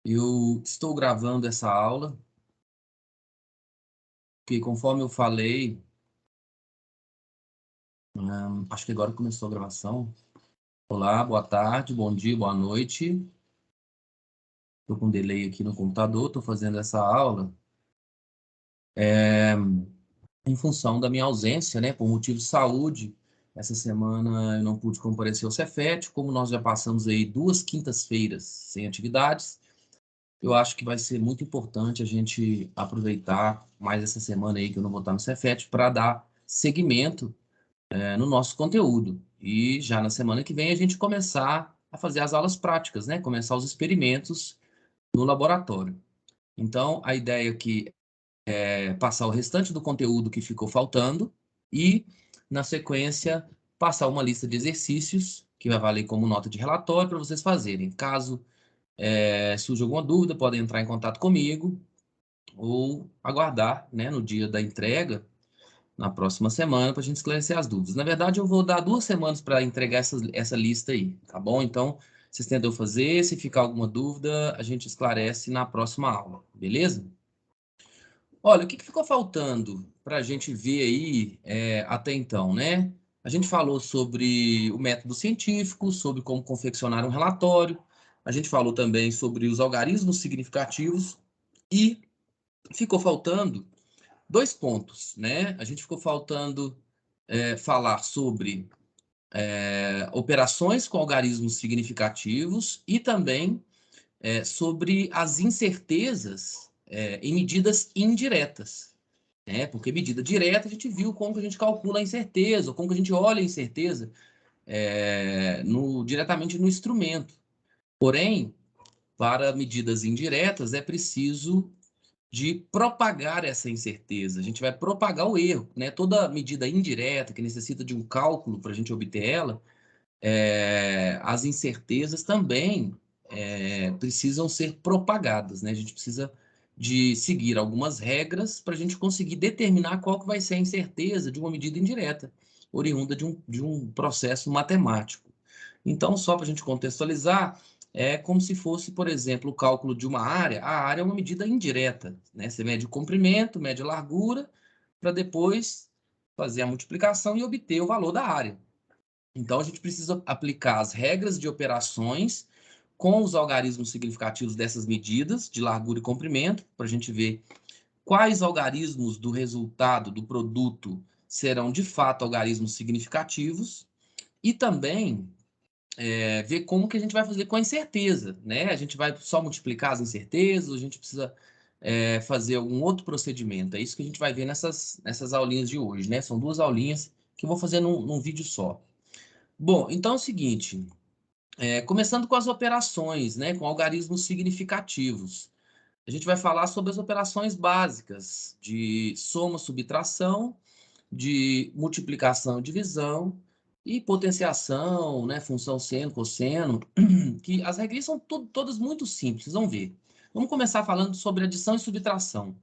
Eu estou gravando essa aula, porque conforme eu falei, acho que agora começou a gravação. Olá, boa tarde, bom dia, boa noite. Estou com delay aqui no computador, estou fazendo essa aula em função da minha ausência, né, por motivo de saúde. Essa semana eu não pude comparecer ao Cefet, como nós já passamos aí 2 quintas-feiras sem atividades. Eu acho que vai ser muito importante a gente aproveitar mais essa semana aí que eu não vou estar no Cefet para dar seguimento no nosso conteúdo. E já na semana que vem a gente começar a fazer as aulas práticas, né? Começar os experimentos no laboratório. Então, a ideia aqui é passar o restante do conteúdo que ficou faltando e, na sequência, passar uma lista de exercícios que vai valer como nota de relatório para vocês fazerem. Caso surja alguma dúvida, podem entrar em contato comigo ou aguardar, né, no dia da entrega na próxima semana para a gente esclarecer as dúvidas. Na verdade, eu vou dar 2 semanas para entregar essa lista aí, tá bom? Então, vocês tentam fazer, se ficar alguma dúvida, a gente esclarece na próxima aula, beleza? Olha, o que ficou faltando para a gente ver aí até então, né? A gente falou sobre o método científico, sobre como confeccionar um relatório, a gente falou também sobre os algarismos significativos e ficou faltando 2 pontos, né? A gente ficou faltando falar sobre operações com algarismos significativos e também sobre as incertezas em medidas indiretas, né? Porque medida direta a gente viu como que a gente calcula a incerteza, ou como que a gente olha a incerteza diretamente no instrumento. Porém, para medidas indiretas é preciso de propagar essa incerteza. A gente vai propagar o erro, né? Toda medida indireta que necessita de um cálculo para a gente obter ela, as incertezas também precisam ser propagadas, né? A gente precisa de seguir algumas regras para a gente conseguir determinar qual que vai ser a incerteza de uma medida indireta, oriunda de um processo matemático. Então, só para a gente contextualizar, é como se fosse, por exemplo, o cálculo de uma área. A área é uma medida indireta, né? Você mede o comprimento, mede a largura, para depois fazer a multiplicação e obter o valor da área. Então, a gente precisa aplicar as regras de operações com os algarismos significativos dessas medidas de largura e comprimento, para a gente ver quais algarismos do resultado do produto serão de fato algarismos significativos e também ver como que a gente vai fazer com a incerteza, né? A gente vai só multiplicar as incertezas, a gente precisa fazer algum outro procedimento. É isso que a gente vai ver nessas aulinhas de hoje, né? São 2 aulinhas que eu vou fazer num vídeo só. Bom, então é o seguinte, começando com as operações, né? Com algarismos significativos. A gente vai falar sobre as operações básicas de soma, subtração, de multiplicação e divisão e potenciação, né, função seno, cosseno, que as regras são todas muito simples, vocês vão ver. Vamos começar falando sobre adição e subtração.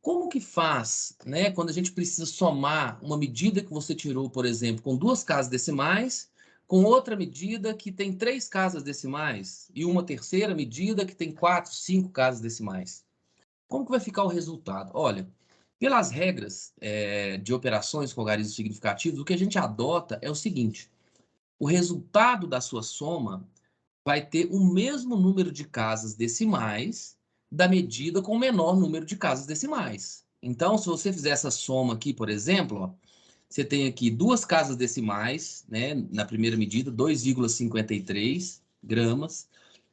Como que faz, né, quando a gente precisa somar uma medida que você tirou, por exemplo, com 2 casas decimais, com outra medida que tem 3 casas decimais e uma terceira medida que tem 4, 5 casas decimais? Como que vai ficar o resultado? Olha, pelas regras de operações com algarismos significativos, o que a gente adota é o seguinte: o resultado da sua soma vai ter o mesmo número de casas decimais da medida com o menor número de casas decimais. Então, se você fizer essa soma aqui, por exemplo, ó, você tem aqui 2 casas decimais, né, na primeira medida, 2,53 gramas.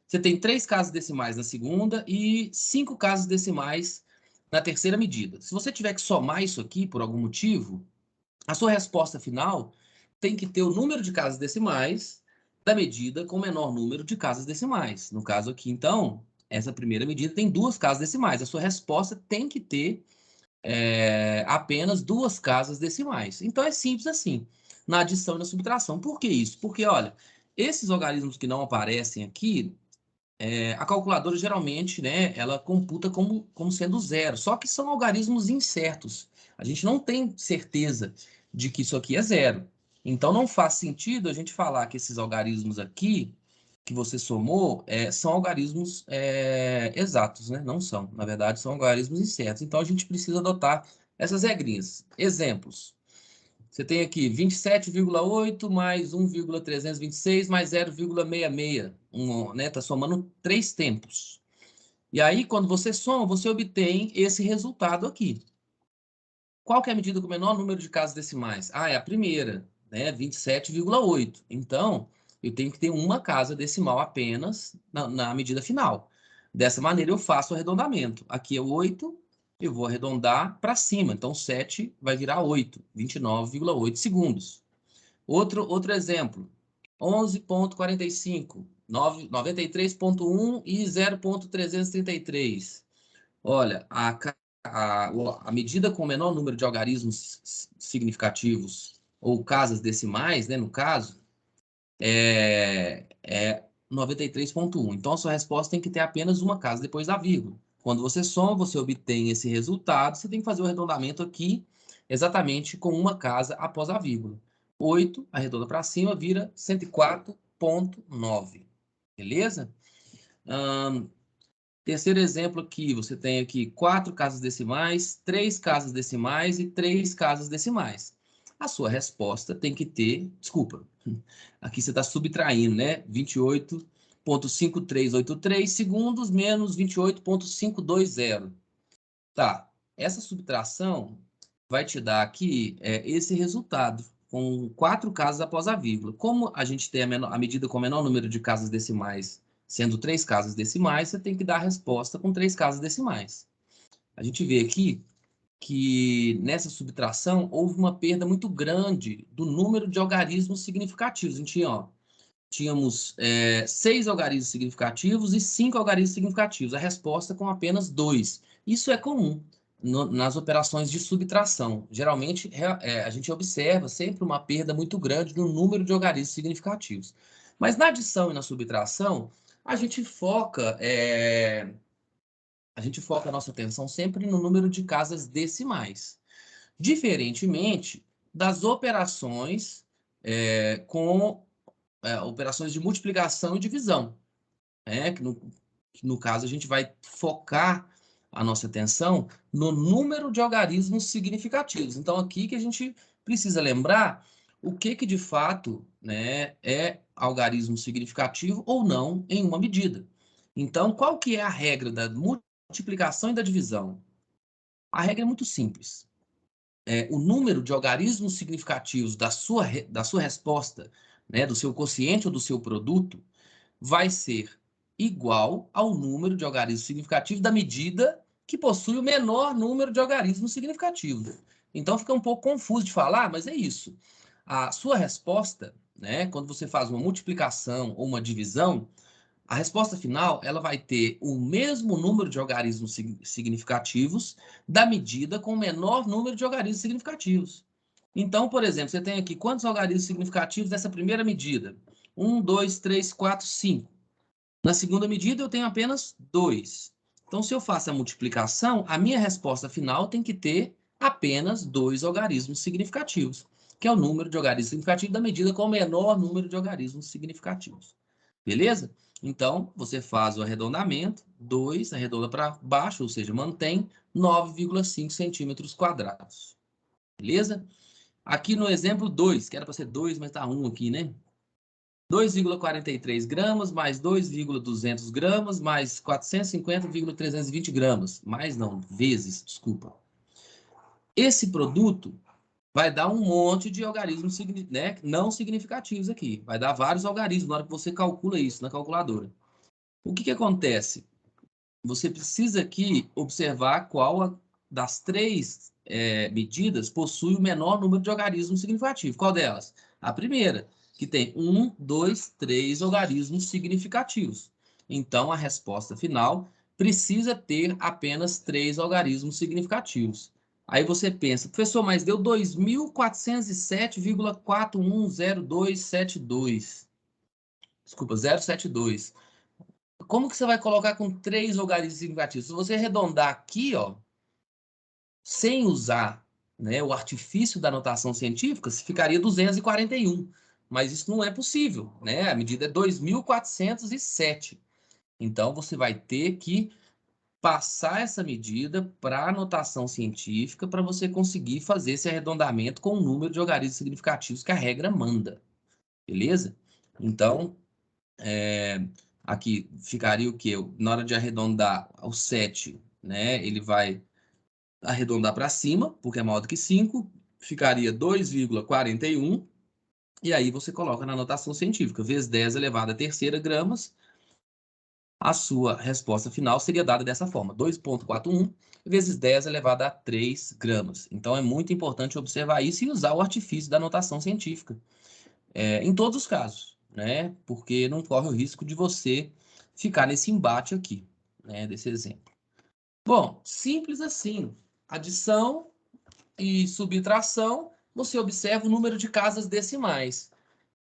Você tem 3 casas decimais na segunda e 5 casas decimais na terceira medida. Se você tiver que somar isso aqui por algum motivo, a sua resposta final tem que ter o número de casas decimais da medida com o menor número de casas decimais. No caso aqui, então, essa primeira medida tem 2 casas decimais. A sua resposta tem que ter apenas 2 casas decimais. Então é simples assim, na adição e na subtração. Por que isso? Porque, olha, esses algarismos que não aparecem aqui, a calculadora geralmente, né, ela computa como sendo zero, só que são algarismos incertos. A gente não tem certeza de que isso aqui é zero. Então não faz sentido a gente falar que esses algarismos aqui que você somou são algarismos exatos, né? Não são. Na verdade, são algarismos incertos. Então, a gente precisa adotar essas regrinhas. Exemplos. Você tem aqui 27,8 mais 1,326 mais 0,66. Né? Está somando 3 tempos. E aí, quando você soma, você obtém esse resultado aqui. Qual que é a medida com o menor número de casas decimais? Ah, é a primeira, né? 27,8. Então, eu tenho que ter uma casa decimal apenas na medida final. Dessa maneira, eu faço o arredondamento. Aqui é 8, eu vou arredondar para cima. Então, 7 vai virar 8, 29,8 segundos. Outro exemplo, 11,45, 93,1 e 0,333. Olha, a medida com o menor número de algarismos significativos, ou casas decimais, né, no caso, é 93,1. Então, a sua resposta tem que ter apenas uma casa depois da vírgula. Quando você soma, você obtém esse resultado, você tem que fazer o arredondamento aqui, exatamente com uma casa após a vírgula. 8, arredonda para cima, vira 104,9. Beleza? Terceiro exemplo aqui, você tem aqui 4 casas decimais, 3 casas decimais e 3 casas decimais. A sua resposta tem que ter, desculpa, aqui você está subtraindo, né? 28,5383 segundos menos 28,520. Tá, essa subtração vai te dar aqui esse resultado, com 4 casas após a vírgula. Como a gente tem a medida com o menor número de casas decimais, sendo 3 casas decimais, você tem que dar a resposta com 3 casas decimais. A gente vê aqui que nessa subtração houve uma perda muito grande do número de algarismos significativos. A gente tinha, ó, tínhamos 6 algarismos significativos e 5 algarismos significativos. A resposta com apenas 2. Isso é comum nas operações de subtração. Geralmente, a gente observa sempre uma perda muito grande no número de algarismos significativos. Mas na adição e na subtração, a gente foca a nossa atenção sempre no número de casas decimais. Diferentemente das operações com operações de multiplicação e divisão, que no caso a gente vai focar a nossa atenção no número de algarismos significativos. Então, aqui que a gente precisa lembrar o que de fato, né, é algarismo significativo ou não em uma medida. Então, qual que é a regra da multiplicação e da divisão? A regra é muito simples. O número de algarismos significativos da sua resposta, né, do seu quociente ou do seu produto, vai ser igual ao número de algarismos significativos da medida que possui o menor número de algarismos significativos. Então fica um pouco confuso de falar, mas é isso. A sua resposta, né, quando você faz uma multiplicação ou uma divisão, a resposta final ela vai ter o mesmo número de algarismos significativos da medida com o menor número de algarismos significativos. Então, por exemplo, você tem aqui quantos algarismos significativos dessa primeira medida? 1, 2, 3, 4, 5. Na segunda medida, eu tenho apenas 2. Então, se eu faço a multiplicação, a minha resposta final tem que ter apenas 2 algarismos significativos, que é o número de algarismos significativos da medida com o menor número de algarismos significativos. Beleza? Então, você faz o arredondamento, 2, arredonda para baixo, ou seja, mantém 9,5 centímetros quadrados. Beleza? Aqui no exemplo 2, que era para ser 2, mas está 1 aqui, né? 2,43 gramas mais 2,200 gramas mais 450,320 gramas. Mais não, vezes, desculpa. Esse produto vai dar um monte de algarismos, né, não significativos aqui. Vai dar vários algarismos na hora que você calcula isso na calculadora. O que acontece? Você precisa aqui observar qual das 3 medidas possui o menor número de algarismos significativos. Qual delas? A primeira, que tem 1, 2, 3 algarismos significativos. Então, a resposta final precisa ter apenas 3 algarismos significativos. Aí você pensa, professor, mas deu 2.407,410272. Desculpa, 072. Como que você vai colocar com 3 algarismos significativos? Se você arredondar aqui, ó, sem usar, né, o artifício da notação científica, ficaria 241. mas isso não é possível, né? A medida é 2.407. Então, você vai ter que passar essa medida para a notação científica para você conseguir fazer esse arredondamento com o número de algarismos significativos que a regra manda, beleza? Então, aqui ficaria o quê? Na hora de arredondar ao 7, né, ele vai arredondar para cima, porque é maior do que 5, ficaria 2,41, e aí você coloca na notação científica, vezes 10 elevado à terceira gramas, a sua resposta final seria dada dessa forma, 2,41 vezes 10 elevado a 3 gramas. Então, é muito importante observar isso e usar o artifício da notação científica, em todos os casos, né? Porque não corre o risco de você ficar nesse embate aqui, né? Desse exemplo. Bom, simples assim. Adição e subtração, você observa o número de casas decimais,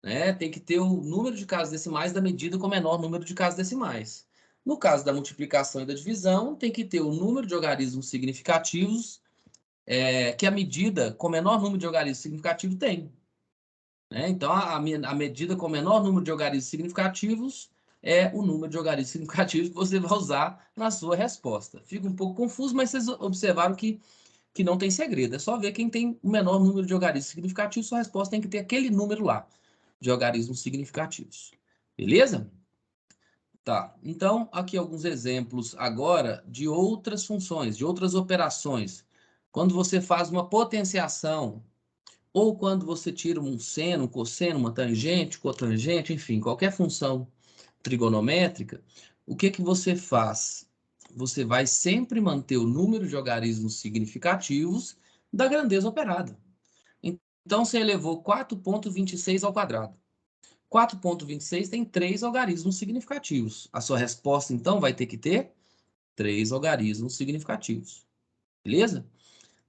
né? Tem que ter o número de casas decimais da medida com o menor número de casas decimais. No caso da multiplicação e da divisão, tem que ter o número de algarismos significativos que a medida com o menor número de algarismos significativos tem, né? Então, a medida com o menor número de algarismos significativos é o número de algarismos significativos que você vai usar na sua resposta. Fica um pouco confuso, mas vocês observaram que não tem segredo. É só ver quem tem o menor número de algarismos significativos, sua resposta tem que ter aquele número lá de algarismos significativos. Beleza? Tá. Então, aqui alguns exemplos agora de outras funções, de outras operações. Quando você faz uma potenciação, ou quando você tira um seno, um cosseno, uma tangente, cotangente, enfim, qualquer função trigonométrica, o que que você faz? Você vai sempre manter o número de algarismos significativos da grandeza operada. Então, você elevou 4,26 ao quadrado. 4,26 tem 3 algarismos significativos. A sua resposta, então, vai ter que ter 3 algarismos significativos. Beleza?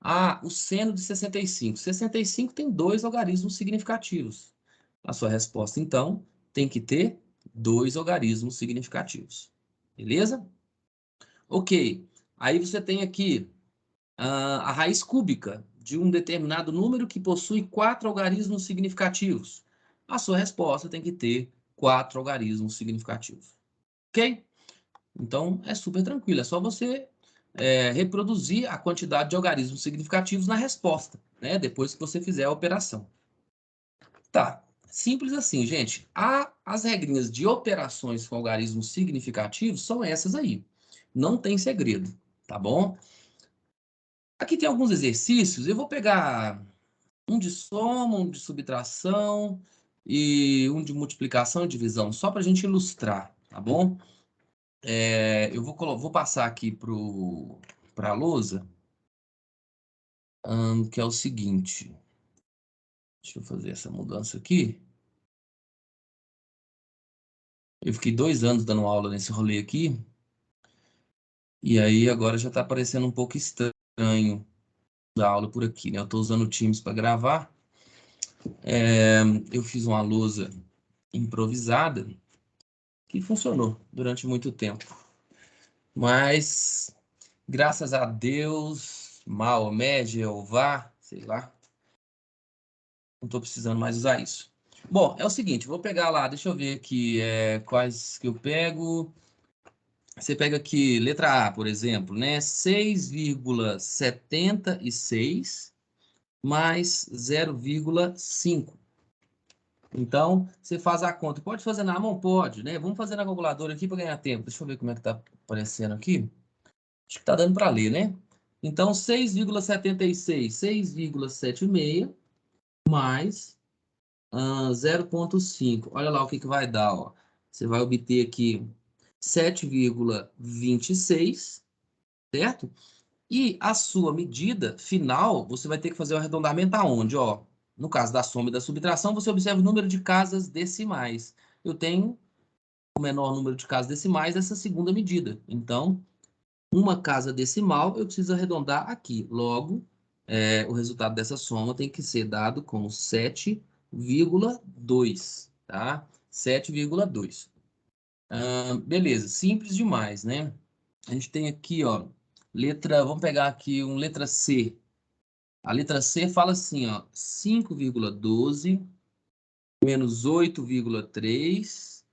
Ah, o seno de 65. 65 tem 2 algarismos significativos. A sua resposta, então, tem que ter 2 algarismos significativos. Beleza? Ok. Aí você tem aqui a raiz cúbica de um determinado número que possui 4 algarismos significativos. A sua resposta tem que ter 4 algarismos significativos. Ok? Então, é super tranquilo. É só você reproduzir a quantidade de algarismos significativos na resposta, né? Depois que você fizer a operação. Tá. Simples assim, gente. As regrinhas de operações com algarismos significativos são essas aí. Não tem segredo, tá bom? Aqui tem alguns exercícios. Eu vou pegar um de soma, um de subtração e um de multiplicação e divisão, só para a gente ilustrar, tá bom? Eu vou passar aqui para a lousa, que é o seguinte. Deixa eu fazer essa mudança aqui. Eu fiquei 2 anos dando aula nesse rolê aqui, e aí agora já está parecendo um pouco estranho dar aula por aqui, né? Eu estou usando o Teams para gravar. Eu fiz uma lousa improvisada que funcionou durante muito tempo. Mas, graças a Deus, Maomé, Jeová, sei lá, não estou precisando mais usar isso. Bom, é o seguinte, vou pegar lá, deixa eu ver aqui quais que eu pego. Você pega aqui, letra A, por exemplo, né? 6,76 mais 0,5. Então, você faz a conta. Pode fazer na mão? Pode, né? Vamos fazer na calculadora aqui para ganhar tempo. Deixa eu ver como é que está aparecendo aqui. Acho que está dando para ler, né? Então, 6,76, 6,76 mais 0,5. Olha lá o que vai dar, ó. Você vai obter aqui 7,26, certo? E a sua medida final, você vai ter que fazer o arredondamento aonde, ó? No caso da soma e da subtração, você observa o número de casas decimais. Eu tenho o menor número de casas decimais dessa segunda medida. Então, uma casa decimal, eu preciso arredondar aqui. Logo, o resultado dessa soma tem que ser dado como 7,2, tá? 7,2. Beleza, simples demais, né? A gente tem aqui, ó, vamos pegar aqui letra C. A letra C fala assim, ó, 5,12 menos 8,3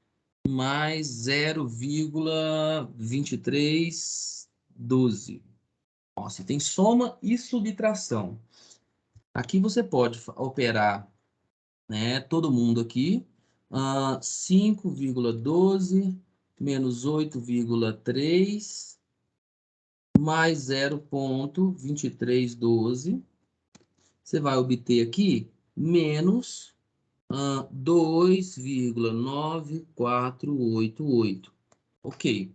mais 0,2312. Nossa, tem soma e subtração. Aqui você pode operar, né, todo mundo aqui. 5,12 menos 8,3 mais 0,2312. Você vai obter aqui menos 2,9488. Ok.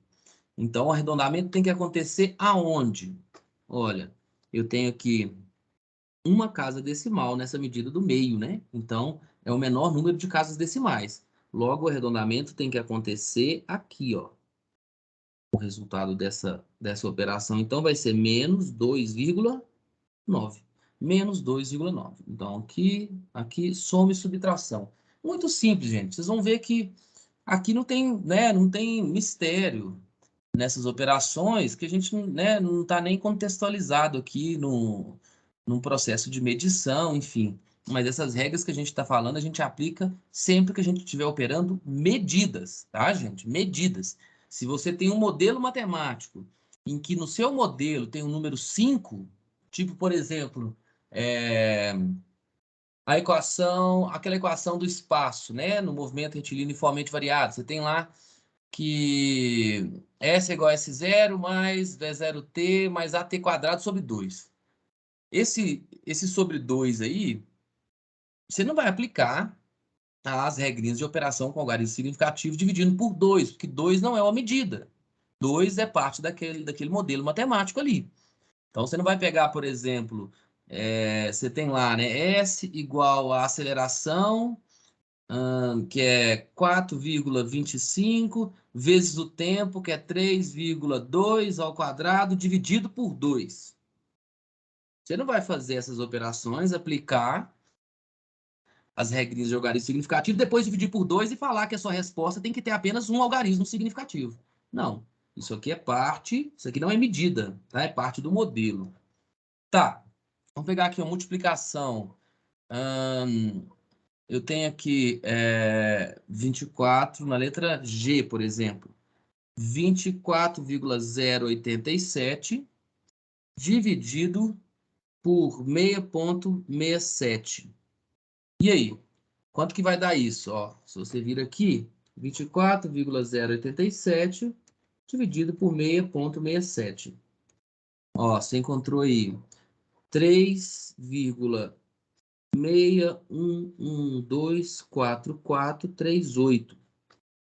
Então, o arredondamento tem que acontecer aonde? Olha, eu tenho aqui uma casa decimal nessa medida do meio, né? Então, é o menor número de casas decimais. Logo, o arredondamento tem que acontecer aqui, ó. O resultado dessa operação, então, vai ser menos 2,9. Menos 2,9. Então, aqui, soma e subtração. Muito simples, gente. Vocês vão ver que aqui não tem, né, não tem mistério nessas operações, que a gente, né, não está nem contextualizado aqui num processo de medição, enfim. Mas essas regras que a gente está falando, a gente aplica sempre que a gente estiver operando medidas, tá, gente? Medidas. Se você tem um modelo matemático em que no seu modelo tem o número 5, tipo, por exemplo, aquela equação do espaço, né, no movimento retilíneo uniformemente variado, você tem lá que S é igual a S0 mais V0t mais AT quadrado sobre 2. Esse sobre 2 aí, você não vai aplicar as regrinhas de operação com algarismo significativo dividindo por 2, porque 2 não é uma medida. 2 é parte daquele modelo matemático ali. Então, você não vai pegar, por exemplo, você tem lá, né, S igual a aceleração, que é 4,25 vezes o tempo, que é 3,2 ao quadrado, dividido por 2. Você não vai fazer essas operações, aplicar as regrinhas de algarismo significativo, depois dividir por 2 e falar que a sua resposta tem que ter apenas um algarismo significativo. Não. Isso aqui é parte, isso aqui não é medida, tá? É parte do modelo. Tá. Vamos pegar aqui uma multiplicação. Eu tenho aqui 24 na letra G, por exemplo. 24,087 dividido por 6,67. E aí? Quanto que vai dar isso? Ó, se você vir aqui, 24,087 dividido por 6,67. Ó, você encontrou aí 3,61124438.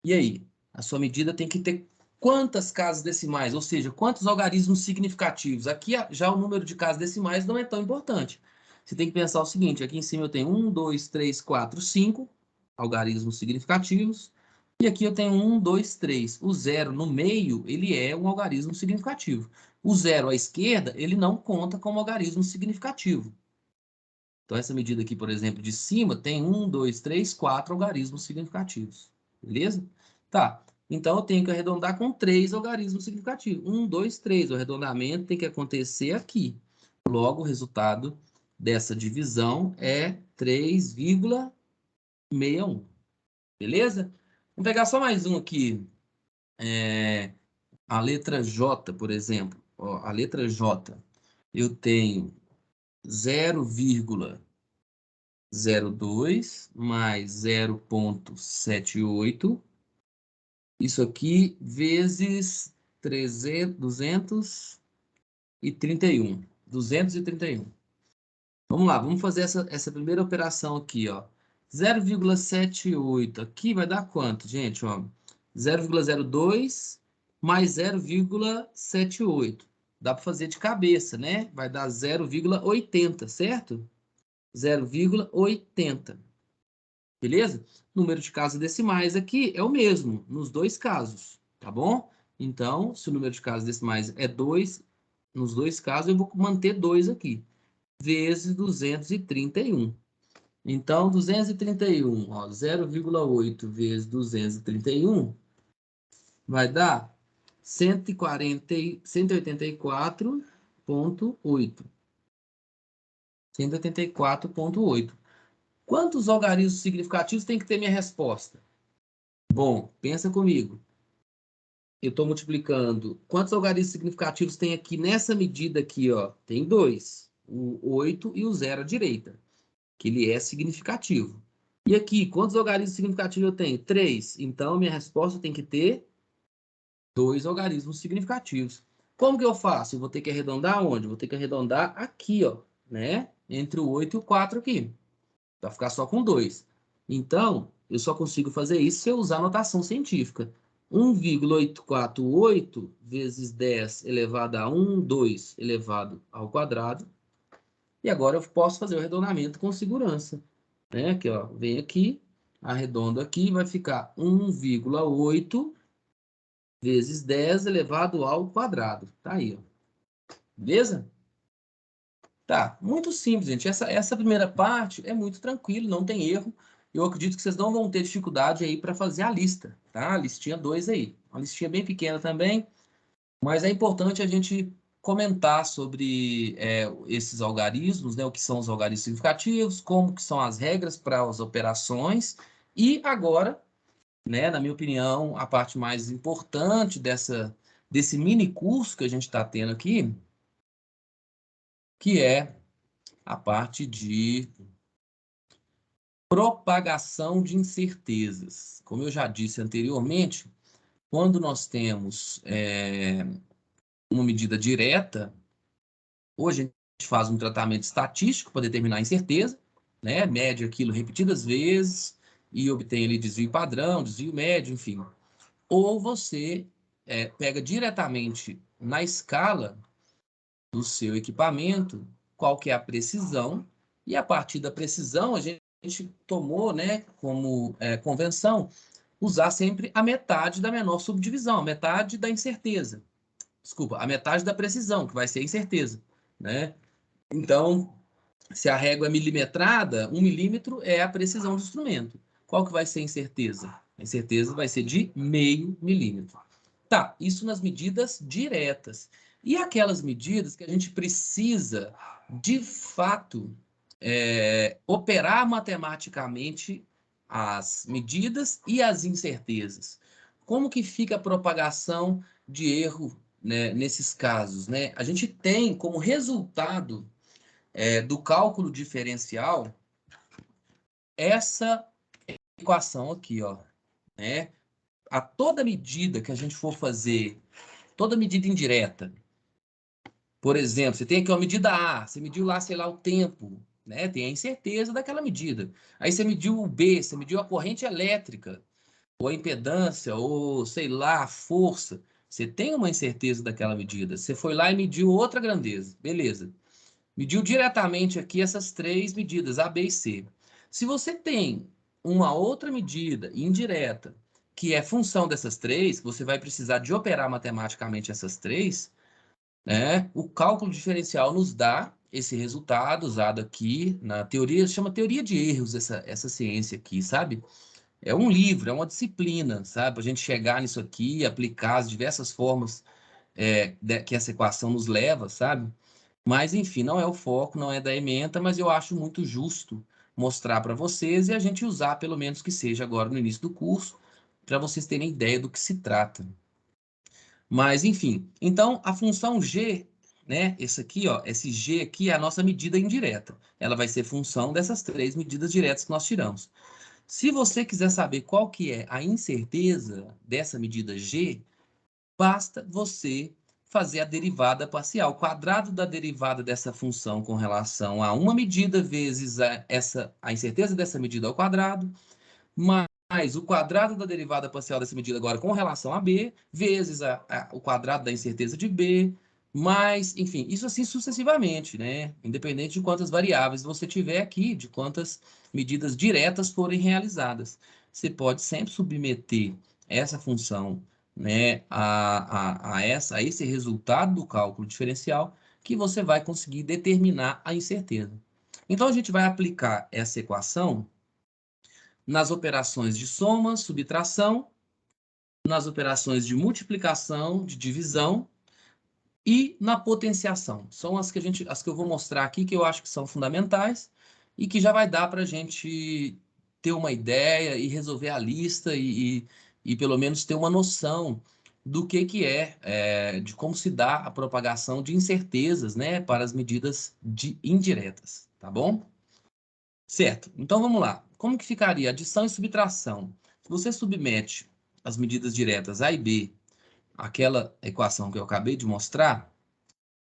E aí? A sua medida tem que ter quantas casas decimais, ou seja, quantos algarismos significativos. Aqui já o número de casas decimais não é tão importante. Você tem que pensar o seguinte: aqui em cima eu tenho 1, 2, 3, 4, 5 algarismos significativos. E aqui eu tenho 1, 2, 3. O zero no meio, ele é um algarismo significativo. O zero à esquerda, ele não conta como algarismo significativo. Então, essa medida aqui, por exemplo, de cima, tem 1, 2, 3, 4 algarismos significativos. Beleza? Tá. Então, eu tenho que arredondar com 3 algarismos significativos. 1, 2, 3. O arredondamento tem que acontecer aqui. Logo, o resultado dessa divisão é 3,61. Beleza? Vamos pegar só mais um aqui. A letra J, por exemplo. Ó, a letra J. Eu tenho 0,02 mais 0,78. Isso aqui vezes 300, 231. 231. Vamos lá, vamos fazer essa primeira operação aqui, ó. 0,78 aqui vai dar quanto, gente? Ó, 0,02 mais 0,78. Dá para fazer de cabeça, né? Vai dar 0,80, certo? 0,80. Beleza? Número de casas decimais aqui é o mesmo nos dois casos, tá bom? Então, se o número de casas decimais é 2, nos dois casos eu vou manter 2 aqui, vezes 231. Então, 231, ó, 0,8 vezes 231 vai dar 184,8. 184,8. Quantos algarismos significativos tem que ter minha resposta? Bom, pensa comigo. Eu estou multiplicando. Quantos algarismos significativos tem aqui nessa medida aqui, ó? Tem 2. O 8 e o 0 à direita, que ele é significativo. E aqui, quantos algarismos significativos eu tenho? 3. Então, minha resposta tem que ter 2 algarismos significativos. Como que eu faço? Eu vou ter que arredondar onde? Vou ter que arredondar aqui, ó, né? Entre o 8 e o 4 aqui. Vai ficar só com 2. Então, eu só consigo fazer isso se eu usar notação científica. 1,848 vezes 10 elevado a 1, 2 elevado ao quadrado. E agora eu posso fazer o arredondamento com segurança. Né? Aqui, ó, vem aqui, arredondo aqui, vai ficar 1,8 vezes 10 elevado ao quadrado. Tá aí, ó. Beleza? Tá, muito simples, gente. Essa primeira parte é muito tranquilo, não tem erro. Eu acredito que vocês não vão ter dificuldade aí para fazer a lista, tá? A listinha 2 aí. Uma listinha bem pequena também, mas é importante a gente comentar sobre esses algarismos, né? O que são os algarismos significativos, como que são as regras para as operações. E agora, né, na minha opinião, a parte mais importante desse mini curso que a gente está tendo aqui, que é a parte de propagação de incertezas. Como eu já disse anteriormente, quando nós temos uma medida direta, hoje a gente faz um tratamento estatístico para determinar a incerteza, né? Mede aquilo repetidas vezes e obtém ali desvio padrão, desvio médio, enfim. Ou você pega diretamente na escala do seu equipamento qual que é a precisão, e a partir da precisão a gente tomou, né, como convenção, usar sempre a metade da menor subdivisão, a metade da incerteza. Desculpa, a metade da precisão, que vai ser a incerteza, né? Então, se a régua é milimetrada, 1 milímetro é a precisão do instrumento. Qual que vai ser a incerteza? A incerteza vai ser de meio milímetro. Tá, isso nas medidas diretas. E aquelas medidas que a gente precisa, de fato, operar matematicamente as medidas e as incertezas. Como que fica a propagação de erro, né, nesses casos, né? A gente tem como resultado do cálculo diferencial essa equação aqui, ó, né? A toda medida que a gente for fazer, toda medida indireta, por exemplo, você tem aqui uma medida A, você mediu lá, sei lá, o tempo, né? Tem a incerteza daquela medida. Aí você mediu o B, você mediu a corrente elétrica, ou a impedância, ou sei lá, a força. Você tem uma incerteza daquela medida. Você foi lá e mediu outra grandeza. Beleza. Mediu diretamente aqui essas 3 medidas, A, B e C. Se você tem uma outra medida indireta, que é função dessas 3, você vai precisar de operar matematicamente essas 3, né? O cálculo diferencial nos dá esse resultado usado aqui na teoria, chama teoria de erros, essa ciência aqui, sabe? É um livro, é uma disciplina, sabe? Para a gente chegar nisso aqui, aplicar as diversas formas que essa equação nos leva, sabe? Mas, enfim, não é o foco, não é da ementa, mas eu acho muito justo mostrar para vocês e a gente usar, pelo menos que seja agora no início do curso, para vocês terem ideia do que se trata. Mas, enfim, então a função g, né, esse aqui, ó, esse g aqui é a nossa medida indireta. Ela vai ser função dessas 3 medidas diretas que nós tiramos. Se você quiser saber qual que é a incerteza dessa medida g, basta você fazer a derivada parcial. O quadrado da derivada dessa função com relação a uma medida vezes a incerteza dessa medida ao quadrado, mais o quadrado da derivada parcial dessa medida agora com relação a b, vezes o quadrado da incerteza de b, mais, enfim, isso assim sucessivamente, né? Independente de quantas variáveis você tiver aqui, de quantas medidas diretas forem realizadas. Você pode sempre submeter essa função, né, a esse resultado do cálculo diferencial que você vai conseguir determinar a incerteza. Então, a gente vai aplicar essa equação nas operações de soma, subtração, nas operações de multiplicação, de divisão e na potenciação. São as que eu vou mostrar aqui que eu acho que são fundamentais e que já vai dar para a gente ter uma ideia e resolver a lista e pelo menos ter uma noção do que de como se dá a propagação de incertezas, né, para as medidas indiretas, tá bom? Certo, então vamos lá. Como que ficaria adição e subtração? Se você submete as medidas diretas A e B àquela equação que eu acabei de mostrar,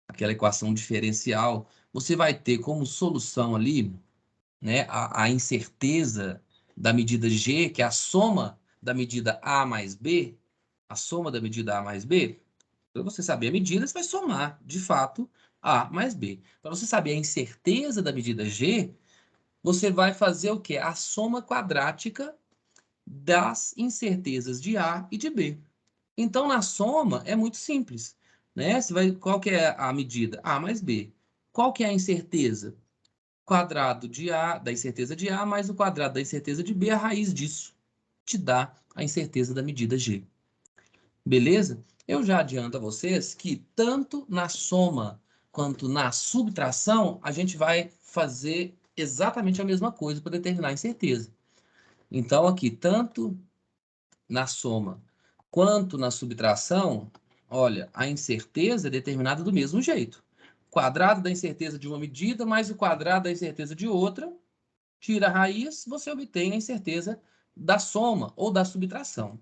aquela equação diferencial, você vai ter como solução ali, né, a incerteza da medida G, que é a soma da medida A mais B, a soma da medida A mais B. Para você saber a medida, você vai somar, de fato, A mais B. Para você saber a incerteza da medida G, você vai fazer o quê? A soma quadrática das incertezas de A e de B. Então, na soma, é muito simples, né? Qual que é a medida? A mais B. Qual que é a incerteza? Quadrado de A, da incerteza de A, mais o quadrado da incerteza de B, a raiz disso te dá a incerteza da medida G. Beleza? Eu já adianto a vocês que tanto na soma quanto na subtração, a gente vai fazer exatamente a mesma coisa para determinar a incerteza. Então, aqui, tanto na soma quanto na subtração, olha, a incerteza é determinada do mesmo jeito. Quadrado da incerteza de uma medida mais o quadrado da incerteza de outra, tira a raiz, você obtém a incerteza da soma ou da subtração.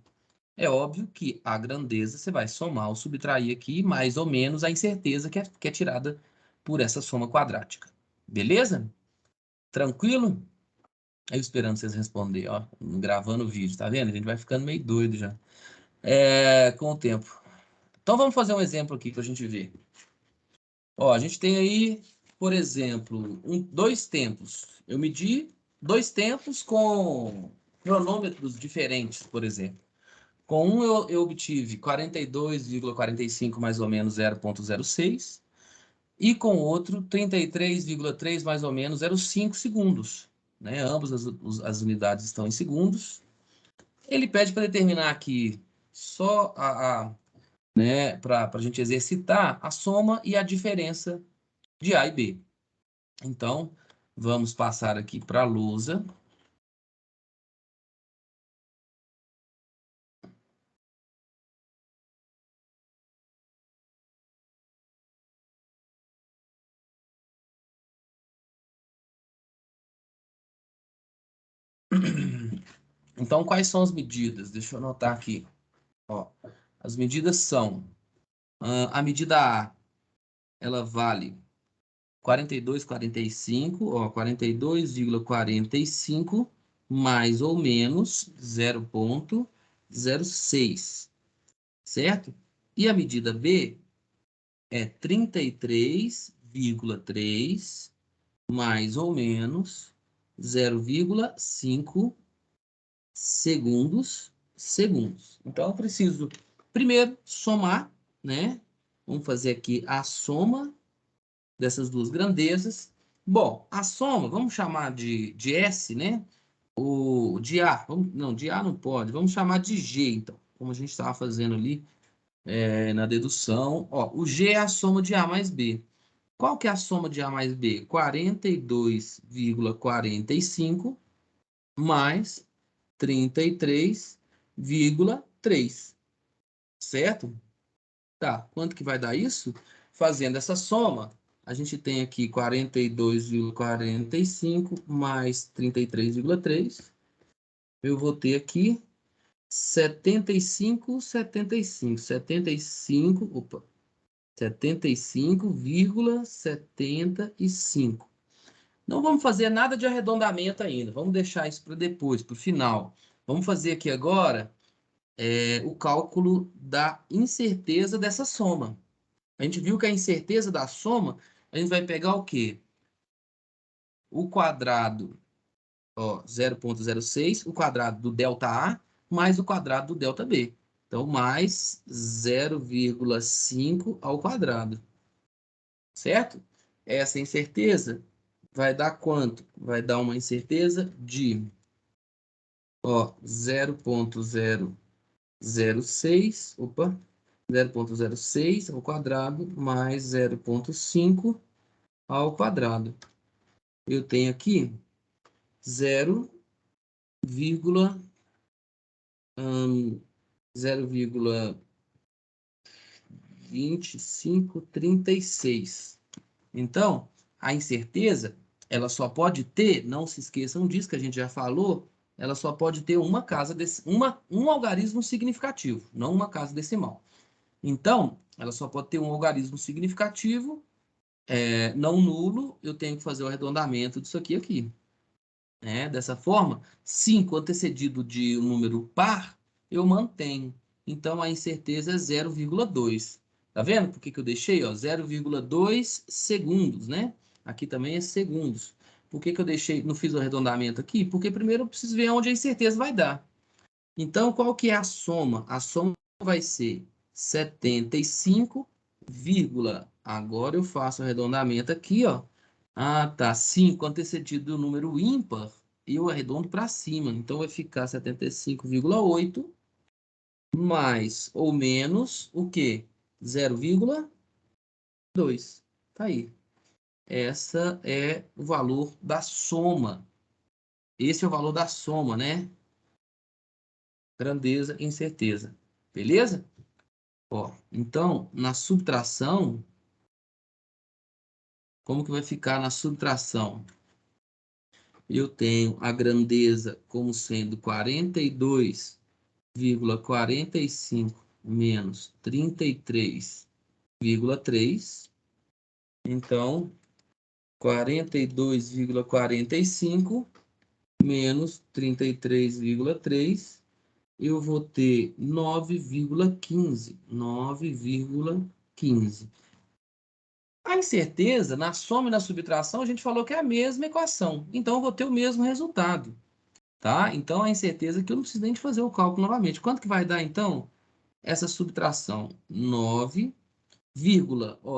É óbvio que a grandeza você vai somar ou subtrair aqui mais ou menos a incerteza que é tirada por essa soma quadrática. Beleza? Tranquilo? Eu esperando vocês responderem, ó, gravando o vídeo, tá vendo? A gente vai ficando meio doido já. Com o tempo. Então vamos fazer um exemplo aqui para a gente ver. Ó, a gente tem aí, por exemplo, dois tempos. Eu medi dois tempos com cronômetros diferentes, por exemplo. Com um eu obtive 42,45 mais ou menos 0,06 e com o outro 33,3 mais ou menos 0,5 segundos. Né? Ambas as unidades estão em segundos. Ele pede para determinar aqui só né, para a gente exercitar a soma e a diferença de A e B. Então, vamos passar aqui para a lousa. Então, quais são as medidas? Deixa eu anotar aqui. Ó, as medidas são a medida A, ela vale 42,45, ó, 42,45 mais ou menos 0,06, certo? E a medida B é 33,3 mais ou menos 0,5 segundos. Então, eu preciso primeiro somar, né? Vamos fazer aqui a soma dessas duas grandezas. Bom, a soma, vamos chamar de S, né? O de A, não, de A não pode, vamos chamar de G, então, como a gente estava fazendo ali na dedução. Ó, o G é a soma de A mais B. Qual que é a soma de A mais B? 42,45 mais 33,3, certo? Tá, quanto que vai dar isso? Fazendo essa soma, a gente tem aqui 42,45 mais 33,3. Eu vou ter aqui 75,75. Não vamos fazer nada de arredondamento ainda. Vamos deixar isso para depois, para o final. Vamos fazer aqui agora o cálculo da incerteza dessa soma. A gente viu que a incerteza da soma, a gente vai pegar o quê? O quadrado, ó, 0,06, o quadrado do ΔA, mais o quadrado do ΔB. Então, mais 0,5 ao quadrado. Certo? Essa incerteza vai dar quanto? Vai dar uma incerteza de 0,006, 0,06 ao quadrado mais 0,5 ao quadrado. eu tenho aqui 0,2536. Então, a incerteza, ela só pode ter, não se esqueçam disso que a gente já falou, ela só pode ter uma casa um algarismo significativo, não uma casa decimal. Então, ela só pode ter um algarismo significativo, não nulo, eu tenho que fazer o arredondamento disso aqui. Dessa forma, 5 antecedido de um número par, eu mantenho. Então, a incerteza é 0,2. Tá vendo por que eu deixei? 0,2 segundos, né? Aqui também é segundos. Por que eu deixei, não fiz o arredondamento aqui? Porque primeiro eu preciso ver onde a incerteza vai dar. Então, qual que é a soma? A soma vai ser 75, agora eu faço o arredondamento aqui, ó. Ah, tá, 5 antecedido do número ímpar, e eu arredondo para cima. Então, vai ficar 75,8 mais ou menos o quê? 0,2. Tá aí. Essa é o valor da soma. Esse é o valor da soma, né? Grandeza e incerteza. Beleza? Ó, então, na subtração, como que vai ficar na subtração? Eu tenho a grandeza como sendo 42,45 menos 33,3. Então, 42,45 menos 33,3, eu vou ter 9,15. 9,15. A incerteza, na soma e na subtração, a gente falou que é a mesma equação. Então, eu vou ter o mesmo resultado, tá? Então, a incerteza que eu não preciso nem de fazer o cálculo novamente. Quanto que vai dar, então, essa subtração? 9,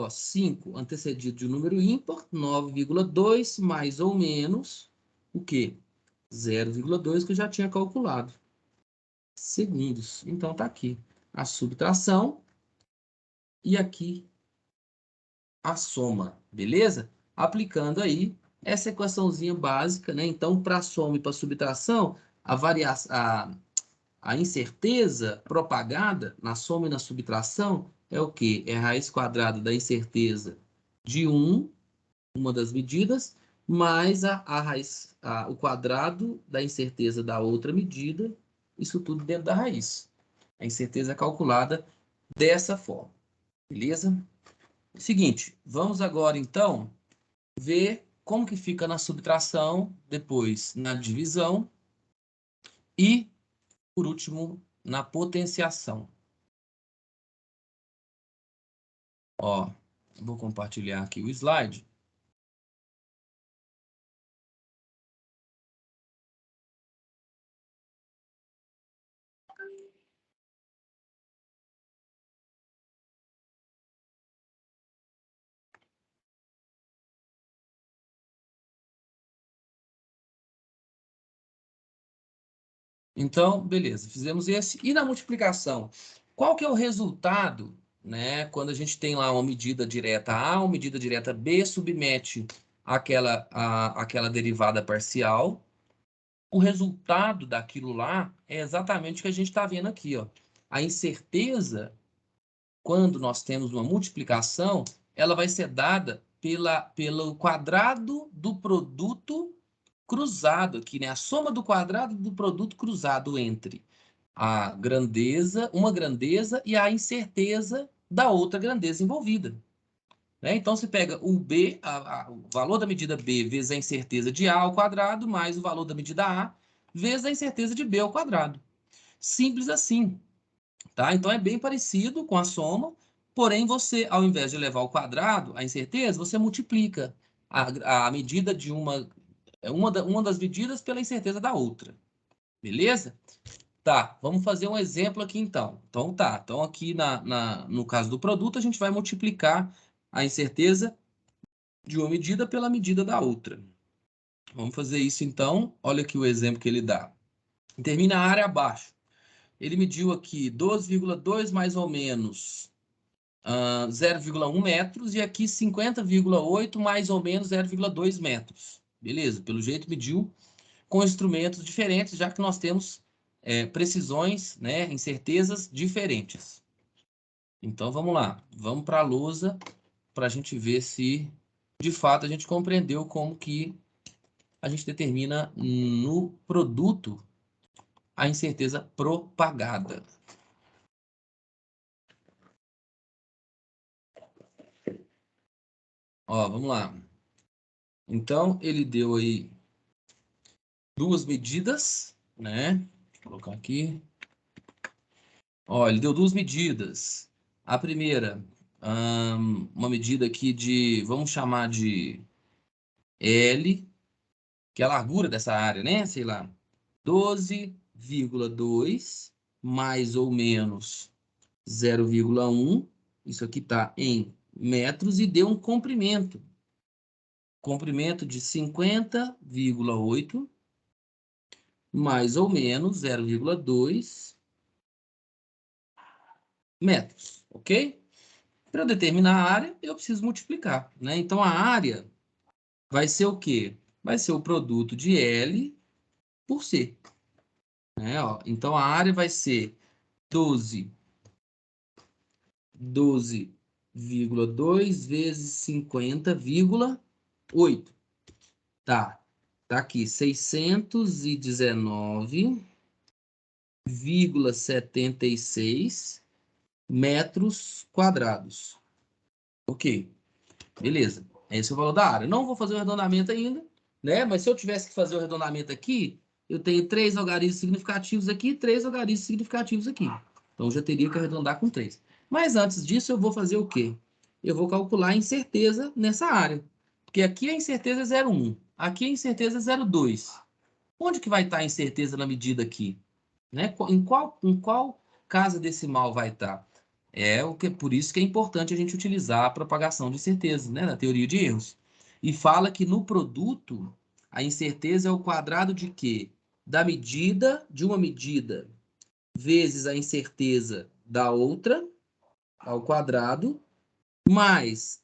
5 antecedido de um número ímpar, 9,2 mais ou menos o quê? 0,2 que eu já tinha calculado. Segundos. Então, tá aqui a subtração e aqui a soma, beleza? Aplicando aí essa equaçãozinha básica, né? Então, para soma e para subtração, a incerteza propagada na soma e na subtração é o quê? É a raiz quadrada da incerteza de uma das medidas, mais o quadrado da incerteza da outra medida, isso tudo dentro da raiz. A incerteza é calculada dessa forma, beleza? Seguinte, vamos agora então ver como que fica na subtração, depois na divisão e, por último, na potenciação. Ó, vou compartilhar aqui o slide. Então, beleza, fizemos esse. E na multiplicação, qual que é o resultado, né? Quando a gente tem lá uma medida direta A, uma medida direta B, submete aquela derivada parcial. O resultado daquilo lá é exatamente o que a gente está vendo aqui, ó. A incerteza, quando nós temos uma multiplicação, ela vai ser dada pelo quadrado do produto cruzado aqui, né? A soma do quadrado do produto cruzado entre uma grandeza e a incerteza da outra grandeza envolvida. Né? Então, você pega o B, o valor da medida B vezes a incerteza de A ao quadrado, mais o valor da medida A vezes a incerteza de B ao quadrado. Simples assim. Tá? Então, é bem parecido com a soma, porém, você, ao invés de levar ao quadrado a incerteza, você multiplica a medida de uma das medidas pela incerteza da outra. Beleza? Tá, vamos fazer um exemplo aqui então. Então tá, então aqui no caso do produto, a gente vai multiplicar a incerteza de uma medida pela medida da outra. Vamos fazer isso então. Olha aqui o exemplo que ele dá. Termina a área abaixo. Ele mediu aqui 12,2 mais ou menos 0,1 metros e aqui 50,8 mais ou menos 0,2 metros. Beleza, pelo jeito mediu com instrumentos diferentes, já que nós temos precisões, né, incertezas diferentes. Então, vamos lá. Vamos para a lousa para a gente ver se, de fato, a gente compreendeu como que a gente determina no produto a incerteza propagada. Ó, vamos lá. Então, ele deu aí duas medidas, né? Deixa eu colocar aqui. Ó, ele deu duas medidas. A primeira, uma medida aqui de, vamos chamar de L, que é a largura dessa área, né? Sei lá, 12,2 mais ou menos 0,1. Isso aqui está em metros e deu um comprimento. Comprimento de 50,8 mais ou menos 0,2 metros, ok? Para eu determinar a área, eu preciso multiplicar, né? Então, a área vai ser o quê? Vai ser o produto de L por C, né? Ó, então, a área vai ser 12,2 vezes 50,8. Tá aqui, 619,76 metros quadrados. Ok, beleza. Esse é o valor da área. Não vou fazer o arredondamento ainda, né? Mas se eu tivesse que fazer o arredondamento aqui, eu tenho 3 algarismos significativos aqui e 3 algarismos significativos aqui. Então, eu já teria que arredondar com 3. Mas antes disso, eu vou fazer o quê? Eu vou calcular a incerteza nessa área. Porque aqui a incerteza é 0,1. Aqui a incerteza é 0,2. Onde que vai estar a incerteza na medida aqui? Né? Em qual casa decimal vai estar? Por isso que é importante a gente utilizar a propagação de incerteza, né, na teoria de erros. E fala que no produto, a incerteza é o quadrado de quê? Da medida de uma medida vezes a incerteza da outra, ao quadrado, mais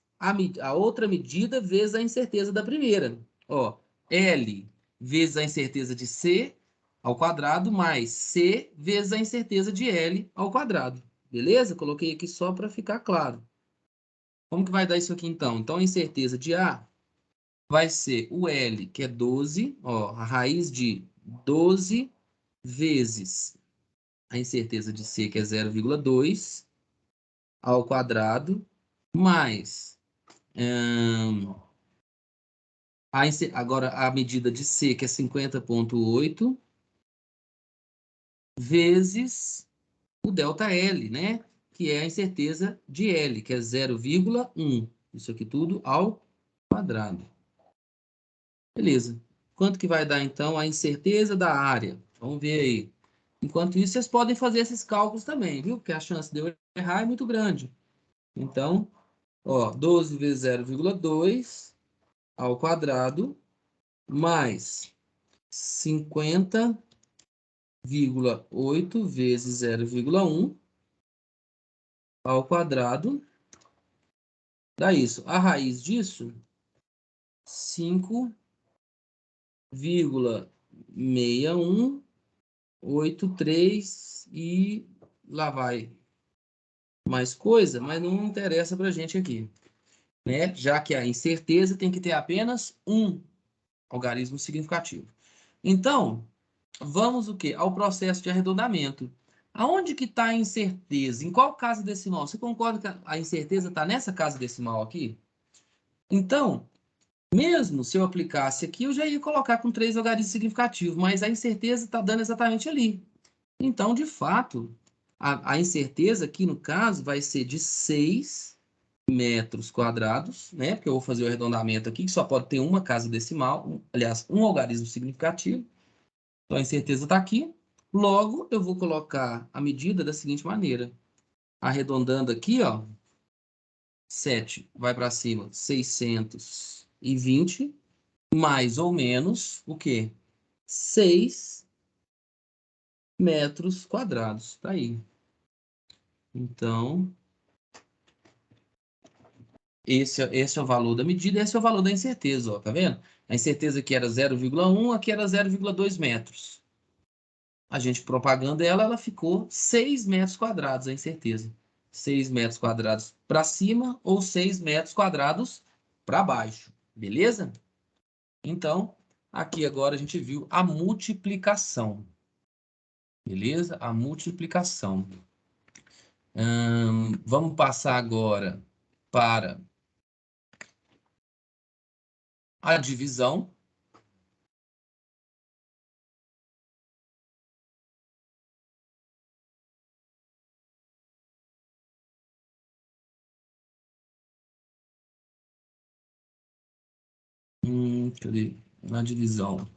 a outra medida vezes a incerteza da primeira. Ó, L vezes a incerteza de C ao quadrado, mais C vezes a incerteza de L ao quadrado. Beleza? Coloquei aqui só para ficar claro. Como que vai dar isso aqui, então? Então, a incerteza de A vai ser o L, que é 12, ó, a raiz de 12 vezes a incerteza de C, que é 0,2, ao quadrado, mais... agora, a medida de C, que é 50,8, vezes o ΔL, né? Que é a incerteza de L, que é 0,1. Isso aqui tudo ao quadrado. Beleza. Quanto que vai dar, então, a incerteza da área? Vamos ver aí. Enquanto isso, vocês podem fazer esses cálculos também, viu? Porque a chance de eu errar é muito grande. Então, ó, 12 vezes 0,2 ao quadrado, mais 50,8 vezes 0,1 ao quadrado, dá isso. A raiz disso, 5,6183 e lá vai mais coisa, mas não interessa para a gente aqui, né? Já que a incerteza tem que ter apenas um algarismo significativo. Então, vamos o quê? Ao processo de arredondamento. Aonde que está a incerteza? Em qual casa decimal? Você concorda que a incerteza está nessa casa decimal aqui? Então, mesmo se eu aplicasse aqui, eu já ia colocar com 3 algarismos significativos, mas a incerteza está dando exatamente ali. Então, de fato, a incerteza aqui, no caso, vai ser de 6 metros quadrados, né? Porque eu vou fazer o arredondamento aqui, que só pode ter uma casa decimal, aliás, um algarismo significativo. Então, a incerteza está aqui. Logo, eu vou colocar a medida da seguinte maneira. Arredondando aqui, ó, 7 vai para cima, 620, mais ou menos, o quê? 6 metros quadrados. Tá aí. Então, esse é o valor da medida, esse é o valor da incerteza, ó, tá vendo? A incerteza aqui era 0,1, aqui era 0,2 metros. A gente propagando ela, ela ficou 6 metros quadrados, a incerteza. 6 metros quadrados para cima ou 6 metros quadrados para baixo. Beleza? Então, aqui agora a gente viu a multiplicação. Beleza? A multiplicação. Vamos passar agora para a divisão. Cadê? Na divisão.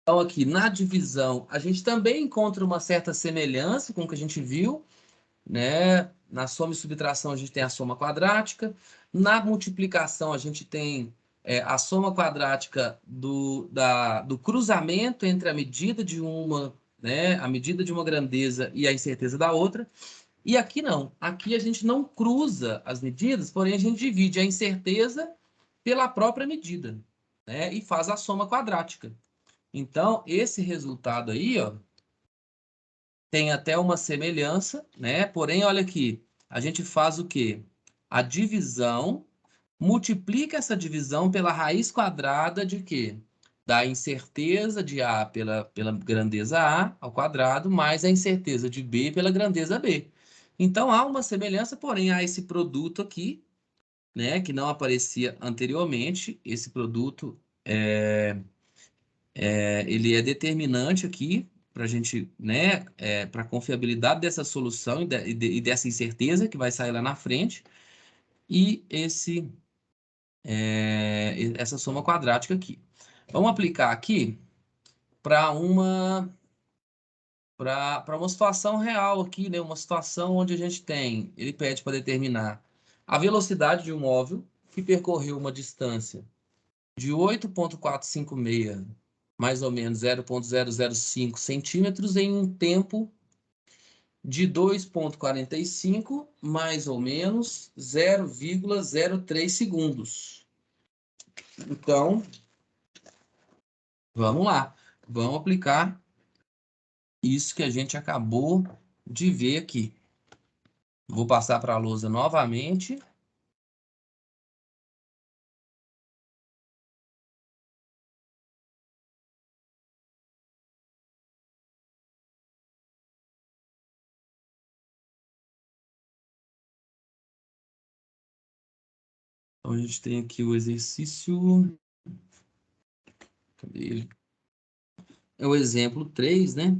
Então, aqui na divisão, a gente também encontra uma certa semelhança com o que a gente viu, né? Na soma e subtração, a gente tem a soma quadrática. Na multiplicação, a gente tem a soma quadrática do cruzamento entre a medida de uma, né? A medida de uma grandeza e a incerteza da outra. E aqui não. Aqui a gente não cruza as medidas, porém a gente divide a incerteza pela própria medida, né? E faz a soma quadrática. Então, esse resultado aí, ó, tem até uma semelhança, né? Porém, olha aqui, a gente faz o quê? A divisão, multiplica essa divisão pela raiz quadrada de quê? Da incerteza de A pela grandeza A ao quadrado, mais a incerteza de B pela grandeza B. Então, há uma semelhança, porém, há esse produto aqui, né? Que não aparecia anteriormente. Esse produto ele é determinante aqui para a gente, né, para a confiabilidade dessa solução e dessa incerteza que vai sair lá na frente, e essa soma quadrática aqui. Vamos aplicar aqui para uma situação real aqui, né, uma situação onde a gente tem, ele pede para determinar a velocidade de um móvel que percorreu uma distância de 8,456, mais ou menos 0,005 centímetros, em um tempo de 2,45, mais ou menos 0,03 segundos. Então, vamos lá. Vamos aplicar isso que a gente acabou de ver aqui. Vou passar para a lousa novamente. Então, a gente tem aqui o exercício. Cadê ele? É o exemplo 3, né?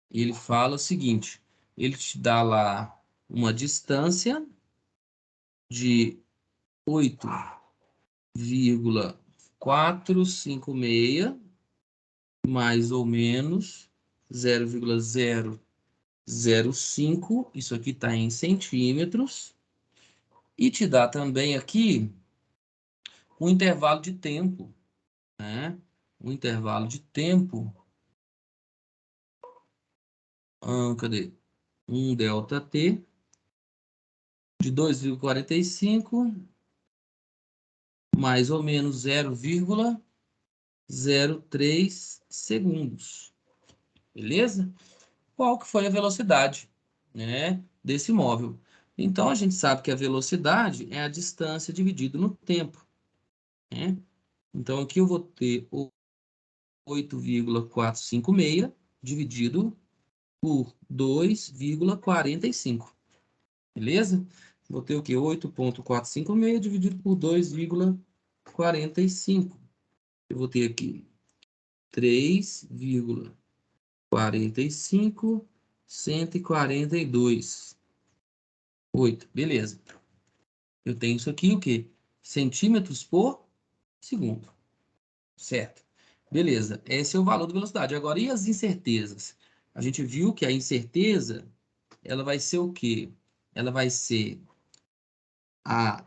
Ele fala o seguinte: ele te dá lá uma distância de 8,456, mais ou menos 0,005, isso aqui está em centímetros, e te dá também aqui um intervalo de tempo, né? Um intervalo de tempo, cadê? Um ΔT de 2,45, mais ou menos 0,03 segundos. Beleza? Qual que foi a velocidade, né, desse móvel? Então, a gente sabe que a velocidade é a distância dividido no tempo, né? Então, aqui eu vou ter 8,456 dividido por 2,45. Beleza? Vou ter o quê? 8,456 dividido por 2,45. Eu vou ter aqui 3,45, 142. 8, beleza. Eu tenho isso aqui, o quê? Centímetros por segundo. Certo. Beleza. Esse é o valor da velocidade. Agora, e as incertezas? A gente viu que a incerteza, ela vai ser o quê? Ela vai ser a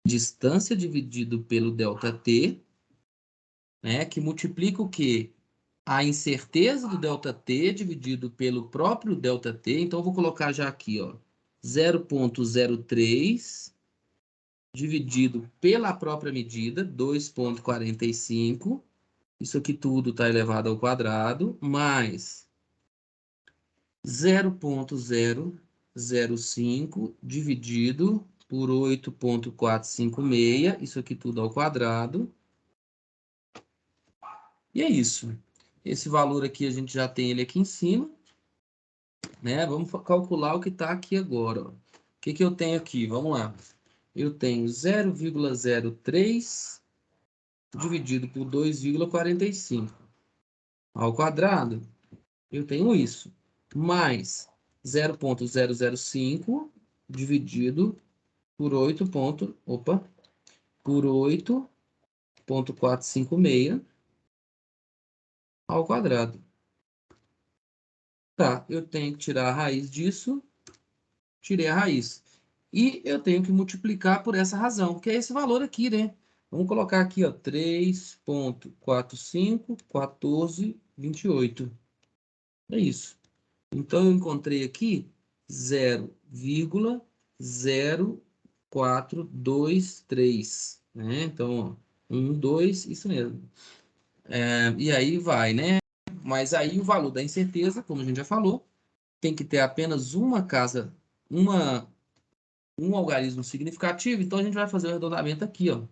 distância dividido pelo ΔT, né? Que multiplica o quê? A incerteza do ΔT dividido pelo próprio ΔT. Então, eu vou colocar já aqui, ó. 0,03 dividido pela própria medida, 2,45. Isso aqui tudo está elevado ao quadrado, mais 0,005 dividido por 8,456. Isso aqui tudo ao quadrado. E é isso. Esse valor aqui, a gente já tem ele aqui em cima, né? Vamos calcular o que está aqui agora, ó. O que que eu tenho aqui? Vamos lá. Eu tenho 0,03 dividido por 2,45 ao quadrado. Eu tenho isso. Mais 0,005 dividido por 8,456 ao quadrado. Tá, eu tenho que tirar a raiz disso. Tirei a raiz. E eu tenho que multiplicar por essa razão, que é esse valor aqui, né? Vamos colocar aqui, ó, 3,451428. É isso. Então, eu encontrei aqui 0,0423, né? Então, ó, 1, 2, isso mesmo. E aí vai, né? Mas aí o valor da incerteza, como a gente já falou, tem que ter apenas uma casa, um algarismo significativo, então a gente vai fazer o arredondamento aqui, ó.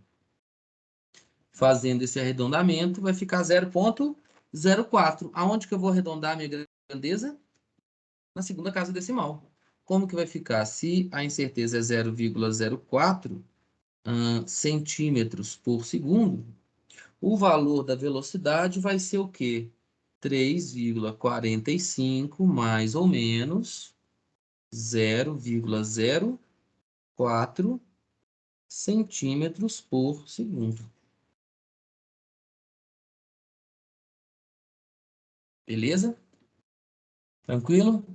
Fazendo esse arredondamento, vai ficar 0,04. Aonde que eu vou arredondar a minha grandeza? Na segunda casa decimal. Como que vai ficar? Se a incerteza é 0,04 centímetros por segundo, o valor da velocidade vai ser o quê? 3,45 mais ou menos 0,04 centímetros por segundo. Beleza? Tranquilo?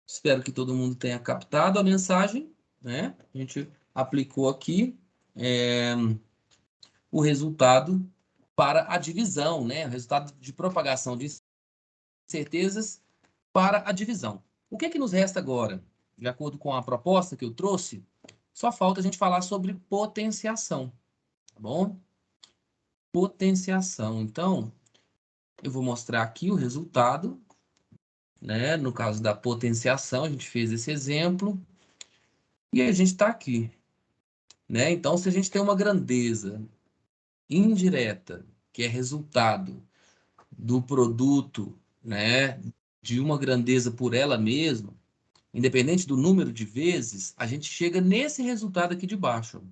Espero que todo mundo tenha captado a mensagem, né? A gente aplicou aqui o resultado para a divisão, né? O resultado de propagação de incertezas para a divisão. O que é que nos resta agora? De acordo com a proposta que eu trouxe, só falta a gente falar sobre potenciação, tá bom? Potenciação. Então, eu vou mostrar aqui o resultado, né? No caso da potenciação, a gente fez esse exemplo e a gente está aqui, né? Então, se a gente tem uma grandeza indireta, que é resultado do produto, né, de uma grandeza por ela mesma, independente do número de vezes, a gente chega nesse resultado aqui de baixo.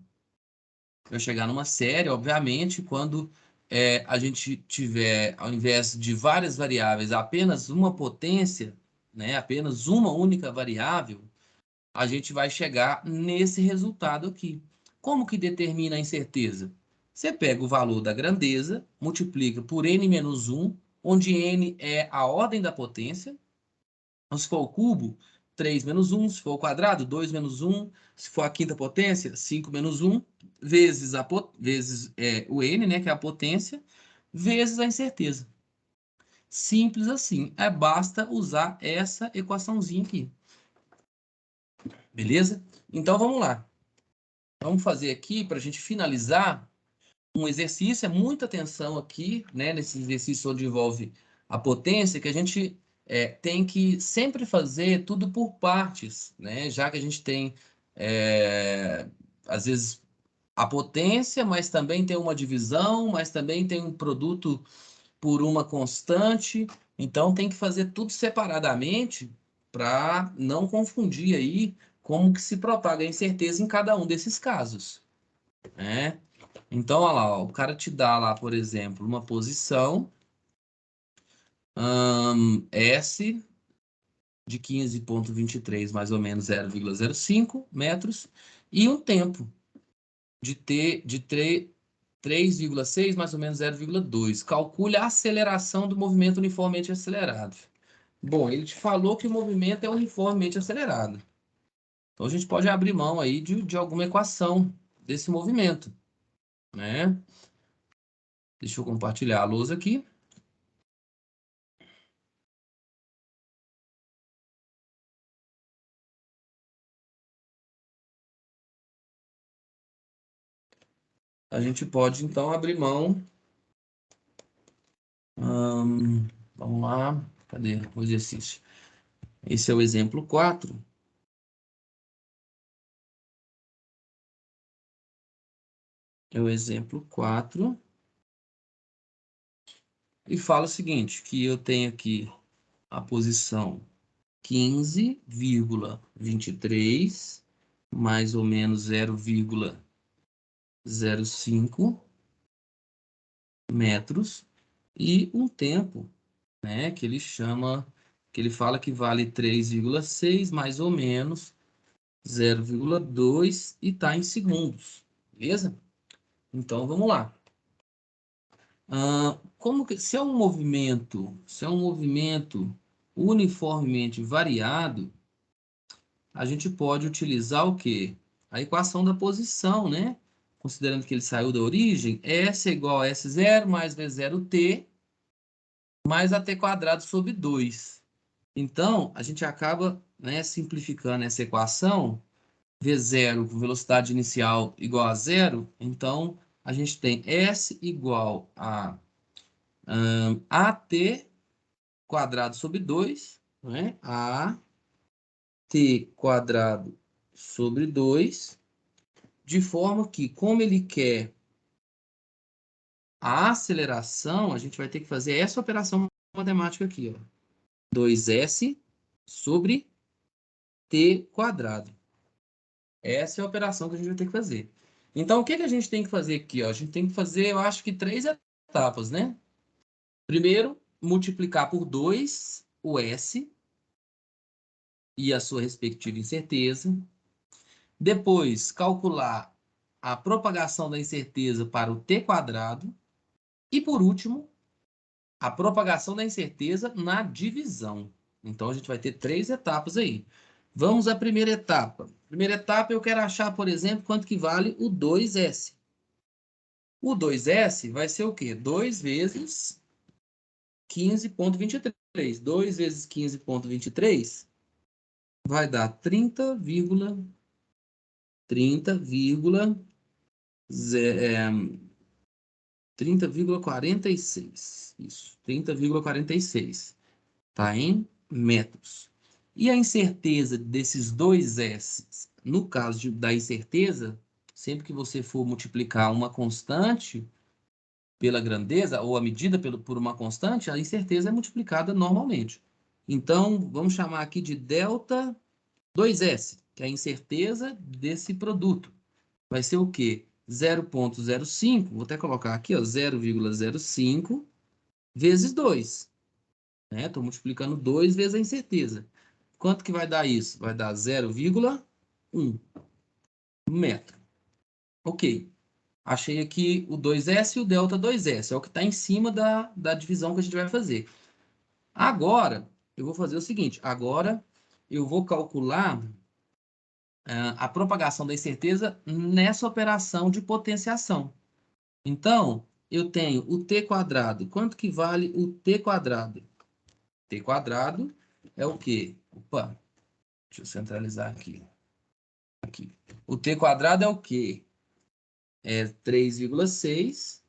Eu chegar numa série, obviamente, quando a gente tiver, ao invés de várias variáveis, apenas uma potência, né, apenas uma única variável, a gente vai chegar nesse resultado aqui. Como que determina a incerteza? Você pega o valor da grandeza, multiplica por n menos 1, onde n é a ordem da potência. Então, se for o cubo, 3 menos 1. Se for o quadrado, 2 menos 1. Se for a quinta potência, 5 menos 1, vezes, o n, né, que é a potência, vezes a incerteza. Simples assim. Basta usar essa equaçãozinha aqui. Beleza? Então, vamos lá. Vamos fazer aqui, para a gente finalizar, um exercício. É muita atenção aqui, né, nesse exercício onde envolve a potência, que a gente tem que sempre fazer tudo por partes, né? Já que a gente tem, às vezes, a potência, mas também tem uma divisão, mas também tem um produto por uma constante. Então, tem que fazer tudo separadamente para não confundir aí como que se propaga a incerteza em cada um desses casos, né? Então, olha lá, ó, o cara te dá lá, por exemplo, uma posição S de 15,23, mais ou menos 0,05 metros, e um tempo de 3,6, mais ou menos 0,2. Calcule a aceleração do movimento uniformemente acelerado. Bom, ele te falou que o movimento é uniformemente acelerado. Então, a gente pode abrir mão aí de alguma equação desse movimento, né? Deixa eu compartilhar a lousa aqui. a gente pode, então, abrir mão. Vamos lá. Cadê o exercício? Esse é o exemplo 4. É o exemplo 4. E fala o seguinte, que eu tenho aqui a posição 15,23, mais ou menos 0,05 metros, e um tempo, né, que ele fala que vale 3,6, mais ou menos 0,2 e está em segundos, beleza? Então vamos lá. Se é um movimento uniformemente variado, a gente pode utilizar o quê? A equação da posição, né? Considerando que ele saiu da origem, S é igual a S0 mais V0t mais AT quadrado sobre 2. Então, a gente acaba, né, simplificando essa equação, V0 com velocidade inicial igual a zero, então a gente tem S igual a AT quadrado sobre 2, né? AT quadrado sobre 2, de forma que, como ele quer a aceleração, a gente vai ter que fazer essa operação matemática aqui, ó. 2S sobre T quadrado. Essa é a operação que a gente vai ter que fazer. Então, o que a gente tem que fazer aqui, ó? A gente tem que fazer, eu acho que 3 etapas, né? Primeiro, multiplicar por 2 o S e a sua respectiva incerteza. Depois, calcular a propagação da incerteza para o t quadrado. E, por último, a propagação da incerteza na divisão. Então, a gente vai ter 3 etapas aí. Vamos à primeira etapa. Primeira etapa, eu quero achar, por exemplo, quanto que vale o 2S. O 2S vai ser o quê? 2 vezes 15,23. 2 vezes 15,23 vai dar 30,46. Isso, 30,46. Tá em metros. E a incerteza desses dois S, no caso da incerteza, sempre que você for multiplicar uma constante pela grandeza, ou a medida por uma constante, a incerteza é multiplicada normalmente. Então, vamos chamar aqui de delta 2S, que é a incerteza desse produto. Vai ser o quê? 0,05, vou até colocar aqui, ó, 0,05 vezes 2. Estou multiplicando 2 vezes a incerteza. Quanto que vai dar isso? Vai dar 0,1 metro. Ok. Achei aqui o 2S e o delta 2S. É o que está em cima da divisão que a gente vai fazer. Agora, eu vou fazer o seguinte. Agora, eu vou calcular a propagação da incerteza nessa operação de potenciação. Então, eu tenho o t quadrado. Quanto que vale o t quadrado? T quadrado é o quê? Opa, deixa eu centralizar aqui. Aqui. O t quadrado é o quê? É 3,6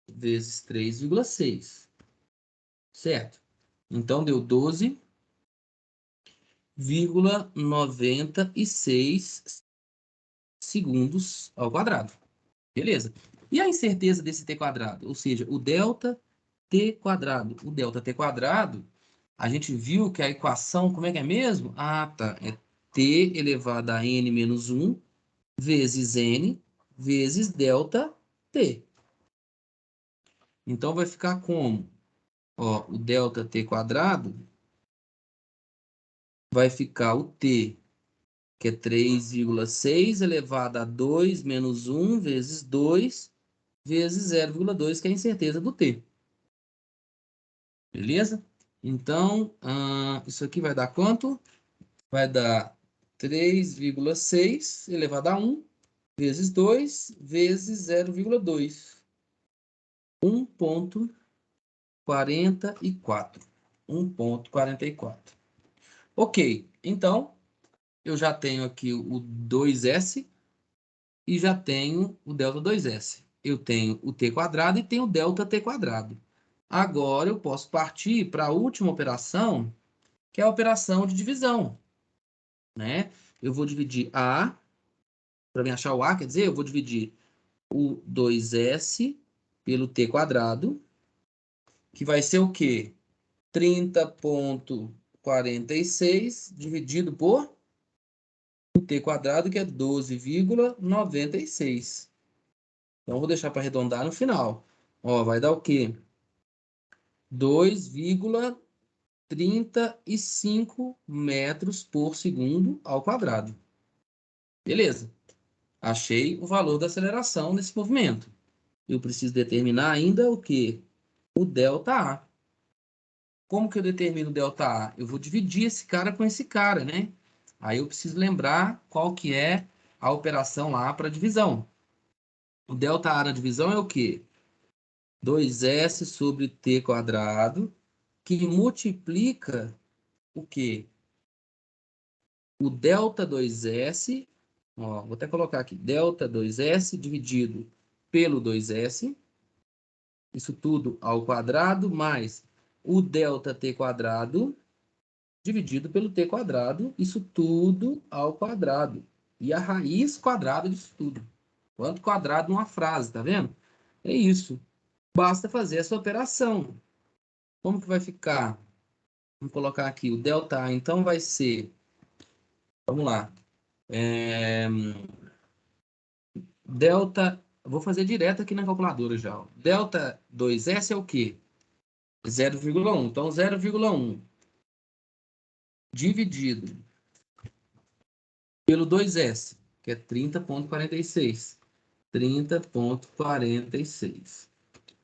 vezes 3,6. Certo? Então, deu 12,96 segundos ao quadrado. Beleza. E a incerteza desse t quadrado? Ou seja, o delta t quadrado. O delta t quadrado, a gente viu que a equação, como é que é mesmo? Ah, tá. É t elevado a n menos 1 vezes n vezes delta t. Então, vai ficar como? Ó, o delta t quadrado vai ficar o t, que é 3,6 elevado a 2 menos 1 vezes 2 vezes 0,2, que é a incerteza do t. Beleza? Então, isso aqui vai dar quanto? Vai dar 3,6 elevado a 1 vezes 2 vezes 0,2. 1,44. 1,44. Ok, então eu já tenho aqui o 2S e já tenho o delta 2S. Eu tenho o t quadrado e tenho o delta t quadrado. Agora eu posso partir para a última operação, que é a operação de divisão, né? Eu vou dividir A, para me achar o A, quer dizer, eu vou dividir o 2S pelo t quadrado, que vai ser o quê? 30,46 dividido por o t quadrado, que é 12,96. Então, vou deixar para arredondar no final. Ó, vai dar o quê? 2,35 metros por segundo ao quadrado. Beleza. Achei o valor da aceleração nesse movimento. Eu preciso determinar ainda o quê? O ΔA. Como que eu determino o ΔA? Eu vou dividir esse cara com esse cara, né? Aí eu preciso lembrar qual que é a operação lá para divisão. O ΔA da divisão é o quê? 2S sobre t quadrado, que multiplica o quê? O delta 2S, ó, vou até colocar aqui, delta 2S dividido pelo 2S, isso tudo ao quadrado, mais o delta t quadrado dividido pelo t quadrado, isso tudo ao quadrado. E a raiz quadrada disso tudo. Quanto quadrado numa frase, tá vendo? É isso. Basta fazer essa operação. Como que vai ficar? Vamos colocar aqui, o ΔA, então vai ser, vamos lá, delta, vou fazer direto aqui na calculadora já. Ó. Delta 2S é o quê? 0,1. Então, 0,1 dividido pelo 2S, que é 30,46. 30,46.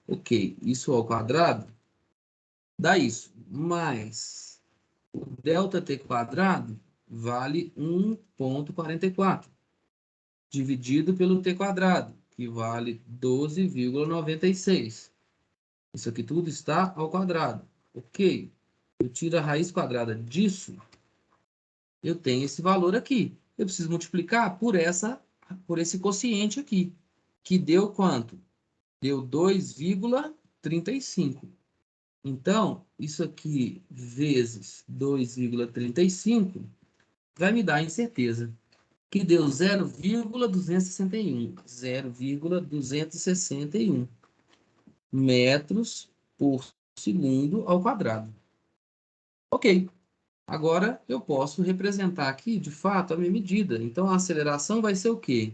Ok, isso ao quadrado dá isso. Mais o delta t quadrado vale 1,44. Dividido pelo t quadrado, que vale 12,96. Isso aqui tudo está ao quadrado. Ok. Eu tiro a raiz quadrada disso, eu tenho esse valor aqui. Eu preciso multiplicar por esse quociente aqui, que deu quanto? Deu 2,35. Então, isso aqui vezes 2,35 vai me dar a incerteza, que deu 0,261. 0,261 metros por segundo ao quadrado. Ok. Agora eu posso representar aqui, de fato, a minha medida. Então, a aceleração vai ser o quê?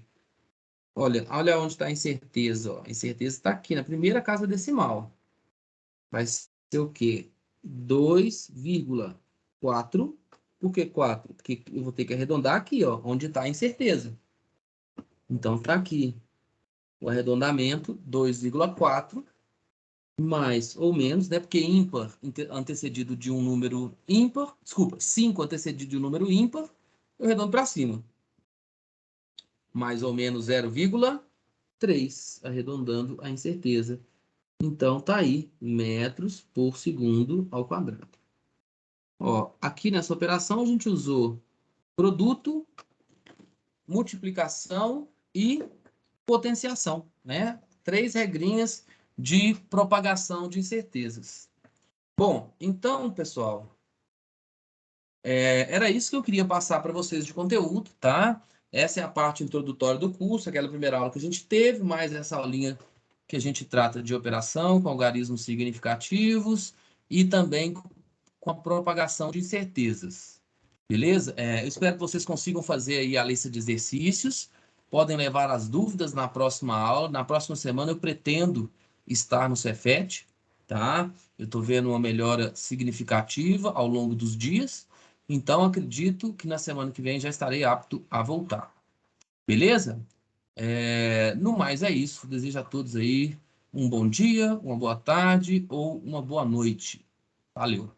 Olha onde está a incerteza. Ó. A incerteza está aqui, na primeira casa decimal. Vai ser o quê? 2,4. Por que 4? Porque eu vou ter que arredondar aqui, ó, onde está a incerteza. Então, está aqui o arredondamento, 2,4, mais ou menos, né? Porque ímpar antecedido de um número ímpar, desculpa, 5 antecedido de um número ímpar, eu arredondo para cima. Mais ou menos 0,3, arredondando a incerteza. Então, tá aí, metros por segundo ao quadrado. Ó, aqui nessa operação, a gente usou produto, multiplicação e potenciação, né? 3 regrinhas de propagação de incertezas. Bom, então, pessoal, era isso que eu queria passar para vocês de conteúdo, tá? Essa é a parte introdutória do curso, aquela primeira aula que a gente teve, mais essa aulinha que a gente trata de operação com algarismos significativos e também com a propagação de incertezas. Beleza? Eu espero que vocês consigam fazer aí a lista de exercícios. Podem levar as dúvidas na próxima aula. Na próxima semana eu pretendo estar no Cefet, tá? Eu estou vendo uma melhora significativa ao longo dos dias. Então, acredito que na semana que vem já estarei apto a voltar. Beleza? No mais é isso. Desejo a todos aí um bom dia, uma boa tarde ou uma boa noite. Valeu!